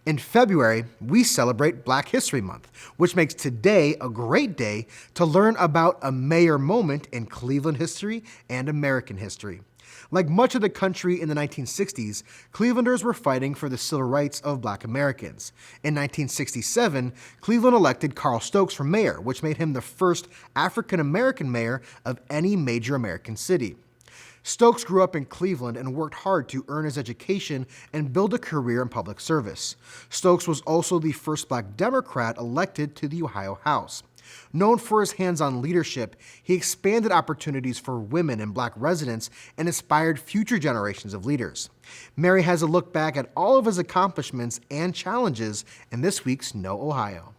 In February, we celebrate Black History Month, which makes today a great day to learn about a mayor moment in Cleveland history and American history. Like much of the country in the 1960s, Clevelanders were fighting for the civil rights of Black Americans. In 1967, Cleveland elected Carl Stokes for mayor, which made him the first African-American mayor of any major American city. Stokes grew up in Cleveland and worked hard to earn his education and build a career in public service. Stokes was also the first Black Democrat elected to the Ohio House. Known for his hands-on leadership, he expanded opportunities for women and Black residents and inspired future generations of leaders. Mary has a look back at all of his accomplishments and challenges in this week's Know Ohio.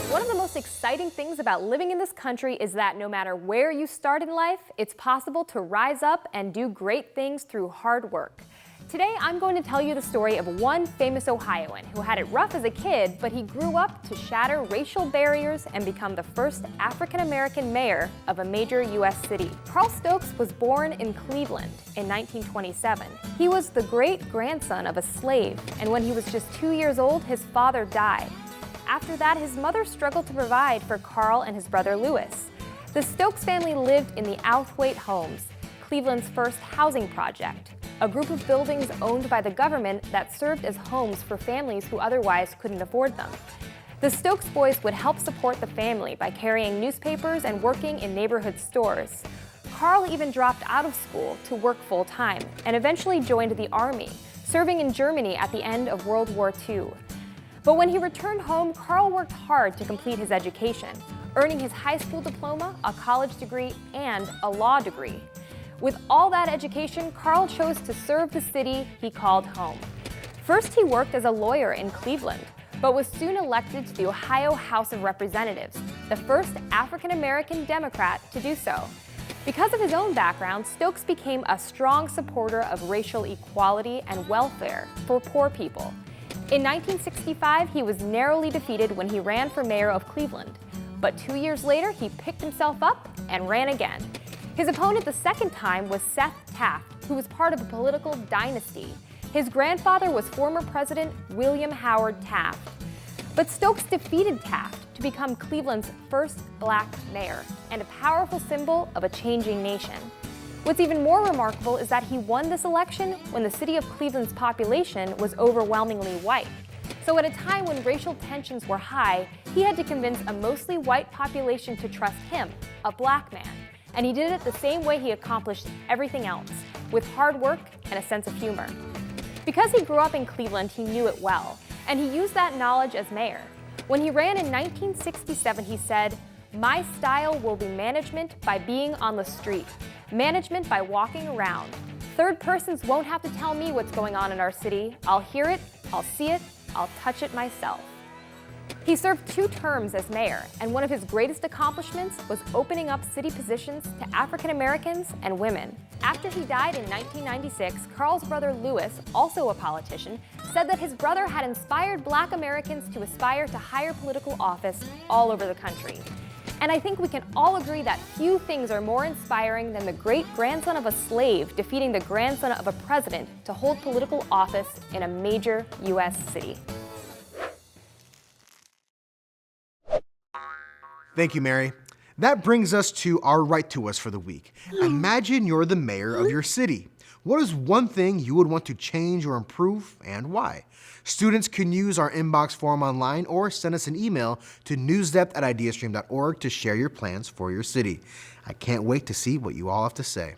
One of the most exciting things about living in this country is that no matter where you start in life, it's possible to rise up and do great things through hard work. Today, I'm going to tell you the story of one famous Ohioan who had it rough as a kid, but he grew up to shatter racial barriers and become the first African-American mayor of a major U.S. city. Carl Stokes was born in Cleveland in 1927. He was the great-grandson of a slave, and when he was just 2 years old, his father died. After that, his mother struggled to provide for Carl and his brother Lewis. The Stokes family lived in the Outhwaite Homes, Cleveland's first housing project, a group of buildings owned by the government that served as homes for families who otherwise couldn't afford them. The Stokes boys would help support the family by carrying newspapers and working in neighborhood stores. Carl even dropped out of school to work full-time and eventually joined the Army, serving in Germany at the end of World War II. But when he returned home, Carl worked hard to complete his education, earning his high school diploma, a college degree, and a law degree. With all that education, Carl chose to serve the city he called home. First, he worked as a lawyer in Cleveland, but was soon elected to the Ohio House of Representatives, the first African-American Democrat to do so. Because of his own background, Stokes became a strong supporter of racial equality and welfare for poor people. In 1965, he was narrowly defeated when he ran for mayor of Cleveland. But 2 years later, he picked himself up and ran again. His opponent the second time was Seth Taft, who was part of a political dynasty. His grandfather was former President William Howard Taft. But Stokes defeated Taft to become Cleveland's first Black mayor and a powerful symbol of a changing nation. What's even more remarkable is that he won this election when the city of Cleveland's population was overwhelmingly white. So at a time when racial tensions were high, he had to convince a mostly white population to trust him, a Black man. And he did it the same way he accomplished everything else, with hard work and a sense of humor. Because he grew up in Cleveland, he knew it well, and he used that knowledge as mayor. When he ran in 1967, he said, "My style will be management by being on the street. Management by walking around. Third persons won't have to tell me what's going on in our city. I'll hear it, I'll see it, I'll touch it myself." He served 2 terms as mayor, and one of his greatest accomplishments was opening up city positions to African Americans and women. After he died in 1996, Carl's brother Lewis, also a politician, said that his brother had inspired Black Americans to aspire to higher political office all over the country. And I think we can all agree that few things are more inspiring than the great-grandson of a slave defeating the grandson of a president to hold political office in a major U.S. city. Thank you, Mary. That brings us to our Write to Us for the week. Imagine you're the mayor of your city. What is one thing you would want to change or improve, and why? Students can use our inbox form online or send us an email to newsdepth@ideastream.org to share your plans for your city. I can't wait to see what you all have to say.